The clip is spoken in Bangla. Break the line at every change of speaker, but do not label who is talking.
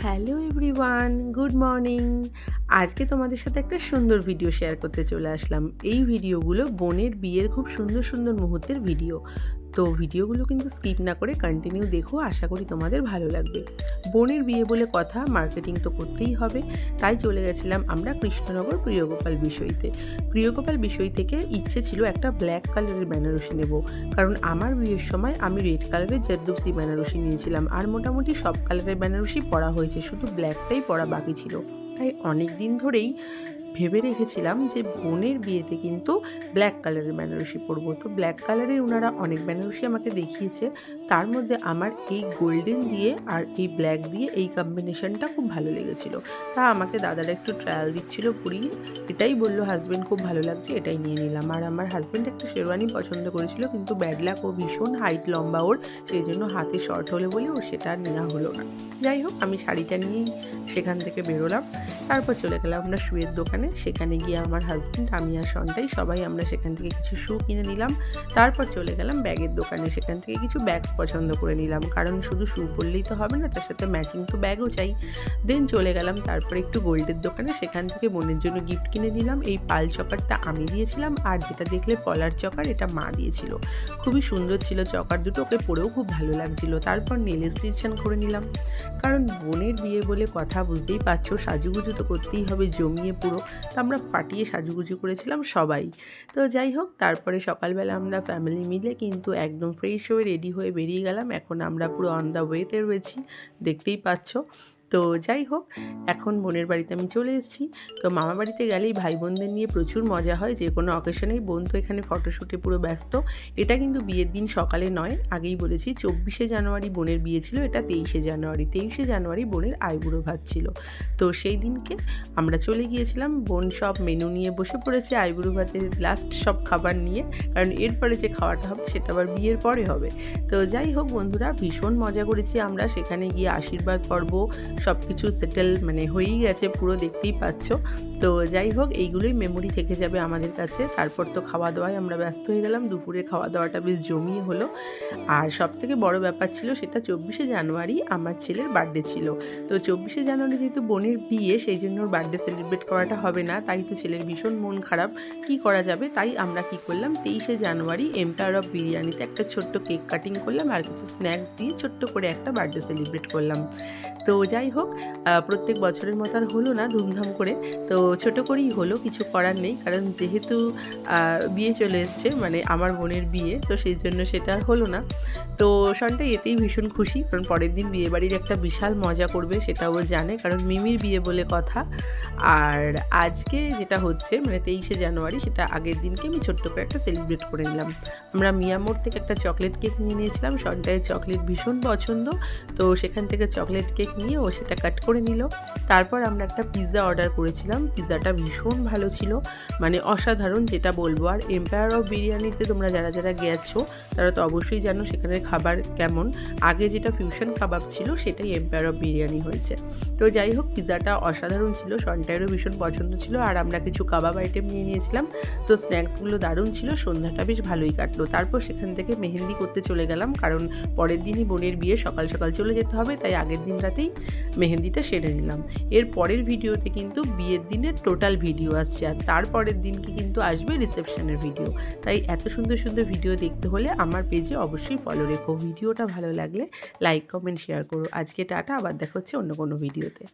Hello everyone, good morning. আজকে তোমাদের সাথে একটা সুন্দর ভিডিও শেয়ার করতে চলে আসলাম। এই ভিডিওগুলো বোনের বিয়ের খুব সুন্দর সুন্দর মুহূর্তের ভিডিও। তো ভিডিওগুলো কিন্তু স্কিপ না করে কন্টিনিউ দেখো, আশা করি তোমাদের ভালো লাগবে। বোনের বিয়ে বলে কথা, মার্কেটিং তো করতেই হবে, তাই চলে গেছিলাম আমরা কৃষ্ণনগর প্রিয়গোপাল বিষয়তে। প্রিয়গোপাল বিষয় থেকে ইচ্ছে ছিল একটা ব্ল্যাক কালারের বেনারসি নেব, কারণ আমার বিয়ের সময় আমি রেড কালারের জর্দোসি বেনারসি নিয়েছিলাম, আর মোটামুটি সব কালারের বেনারসি পরা হয়েছে, শুধু ব্ল্যাকটাই পরা বাকি ছিল। তাই অনেক দিন ধরেই ভেবে রেখেছিলাম যে বোনের বিয়েতে কিন্তু ব্ল্যাক কালারের বেনারসি পরবো। তো ব্ল্যাক কালারের ওনারা অনেক বেনারসি আমাকে দেখিয়েছে, তার মধ্যে আমার এই গোল্ডেন দিয়ে আর এই ব্ল্যাক দিয়ে এই কম্বিনেশনটা খুব ভালো লেগেছিলো। তা আমাকে দাদারা একটু ট্রায়াল দিচ্ছিল পরিয়ে, এটাই বললো হাজব্যান্ড খুব ভালো লাগছে, এটাই নিয়ে নিলাম। আর আমার হাজব্যান্ড একটা শেরওয়ানি পছন্দ করেছিল, কিন্তু ব্যাড লাক, ও ভীষণ হাইট লম্বা ওর, সেই জন্য হাতে শর্ট হলে বলে ওর সেটা নেওয়া হলো না। যাই হোক, আমি শাড়িটা নিয়েই সেখান থেকে বেরোলাম। তারপর চলে গেলাম আমরা শুয়ের দোকানে। সেখানে গিয়ে আমার হাজব্যান্ড, আমি আর সন্তাই সবাই আমরা সেখান থেকে কিছু শু কিনে নিলাম। তারপর চলে গেলাম ব্যাগের দোকানে, সেখান থেকে কিছু ব্যাগ পছন্দ করে নিলাম, কারণ শুধু শু পরলেই তো হবে না, তার সাথে ম্যাচিং তো ব্যাগও চাই। দেন চলে গেলাম তারপরে একটু গোল্ডের দোকানে, সেখান থেকে বোনের জন্য গিফট কিনে নিলাম। এই পাল চকারটা আমি দিয়েছিলাম, আর যেটা দেখলে পলার চকার, এটা মা দিয়েছিল। খুবই সুন্দর ছিল চকার দুটো, ওকে পরেও খুব ভালো লাগছিল। তারপর নেল এক্সটেনশন করে নিলাম, কারণ বোনের বিয়ে বলে কথা, বুঝতেই পারছো, সাজুগুজু তো করতেই হবে জমিয়ে পুরো। তো আমরা ফাটিয়ে সাজুগুজু করেছিলাম সবাই। তো যাই হোক, তারপরে সকালবেলা আমরা ফ্যামিলি মিলে কিন্তু একদম ফ্রেশ হয়ে রেডি হয়ে বেরিয়ে গেলাম। এখন আমরা পুরো অন দ্য ওয়েতে রয়েছি, দেখতেই পাচ্ছ। তো যাই হোক, এখন বোনের বাড়িতে আমি চলে এসেছি। তো মামা বাড়িতে গেলেই ভাই বোনদের নিয়ে প্রচুর মজা হয়, যে কোনো অকেশনেই। বোন তো এখানে ফটোশ্যুটে পুরো ব্যস্ত। এটা কিন্তু বিয়ের দিন সকালে নয়, আগেই বলেছি 24শে জানুয়ারি বোনের বিয়ে ছিল, এটা 23শে জানুয়ারি। 23শে জানুয়ারি বোনের আইবুড়ো ভাত ছিল। তো সেই দিনকে আমরা চলে গিয়েছিলাম, বোন সব মেনু নিয়ে বসে পড়েছে, আইবুড়ো ভাতের লাস্ট সব খাবার নিয়ে, কারণ এরপরে যে খাওয়াটা হবে সেটা আবার বিয়ের পরে হবে। তো যাই হোক বন্ধুরা, ভীষণ মজা করেছি আমরা। সেখানে গিয়ে আশীর্বাদ পর্ব সব কিছু সেটেল হয়েই গেছে পুরো, দেখতেই পাচ্ছ। তো যাই হোক, এইগুলোই মেমোরি থেকে যাবে আমাদের কাছে। তারপর তো খাওয়া দাওয়ায় আমরা ব্যস্ত হয়ে গেলাম, দুপুরে খাওয়া দাওয়াটা বেশ জমিয়ে হলো। আর সবথেকে বড় ব্যাপার ছিল, সেটা 24শে জানুয়ারি আমার ছেলের বার্থডে ছিল। তো 24শে জানুয়ারি যেহেতু বোনের বিয়ে, সেই জন্য ওর বার্থডে সেলিব্রেট করাটা হবে না, তাই তো ছেলের ভীষণ মন খারাপ, কি করা যাবে। তাই আমরা কি করলাম, 23শে জানুয়ারি এম্পায়ার অফ বিরিয়ানিতে একটা ছোট্ট কেক কাটিং করলাম, আর কিছু স্ন্যাক্স দিয়ে ছোট্ট করে একটা বার্থডে সেলিব্রেট করলাম। তো যাই হোক, প্রত্যেক বছরের মতো আর হলো না ধুমধাম করে, তো ছোট করেই হলো, কিছু করার নেই, কারণ যেহেতু বিয়ে চলে এসছে, আমার বোনের বিয়ে, তো সেই জন্য সেটা আর হলো না। তো সন্তাই এতেই ভীষণ খুশি, কারণ পরের দিন বিয়েবাড়ির একটা বিশাল মজা করবে, সেটাও জানে, কারণ মিমির বিয়ে বলে কথা। আর আজকে যেটা হচ্ছে 23শে জানুয়ারি, সেটা আগের দিনকে আমি ছোট্ট করে একটা সেলিব্রেট করে নিলাম। আমরা মিয়ামোড় থেকে একটা চকলেট কেক নিয়ে নিয়েছিলাম, সন্তায়ের চকলেট ভীষণ পছন্দ, তো সেখান থেকে চকলেট কেক নিয়ে ও সেটা কাট করে নিল। তারপর আমরা একটা পিৎজা অর্ডার করেছিলাম, পিৎজাটা ভীষণ ভালো ছিল, অসাধারণ, যেটা বলবো। আর এম্পায়ার অফ বিরিয়ানিতে তোমরা যারা যারা গেছো তারা তো অবশ্যই জানো সেখানের খাবার কেমন। আগে যেটা ফিউশন কাবাব ছিল, সেটাই এম্পায়ার অফ বিরিয়ানি হয়েছে। তো যাই হোক, পিৎজাটা অসাধারণ ছিল, সন্টায়েরও ভীষণ পছন্দ ছিল। আর আমরা কিছু কাবাব আইটেম নিয়ে নিয়েছিলাম, তো স্ন্যাক্সগুলো দারুণ ছিল, সন্ধ্যাটা বেশ ভালোই কাটলো। তারপর সেখান থেকে মেহেন্দি করতে চলে গেলাম, কারণ পরের দিনই বোনের বিয়ে, সকাল সকাল চলে যেতে হবে, তাই আগের দিন রাতেই মেহেন্দিটা সেরে নিলাম। এর পরের ভিডিওতে কিন্তু বিয়ের দিনের টোটাল ভিডিও আসছে, আর তারপরের দিনকে কিন্তু আসবে রিসেপশনের ভিডিও। তাই এত সুন্দর সুন্দর ভিডিও দেখতে হলে আমার পেজে অবশ্যই ফলো রেখো। ভিডিওটা ভালো লাগলে লাইক, কমেন্ট, শেয়ার করো। আজকে টাটা, আবার দেখা হচ্ছে অন্য কোনো ভিডিওতে।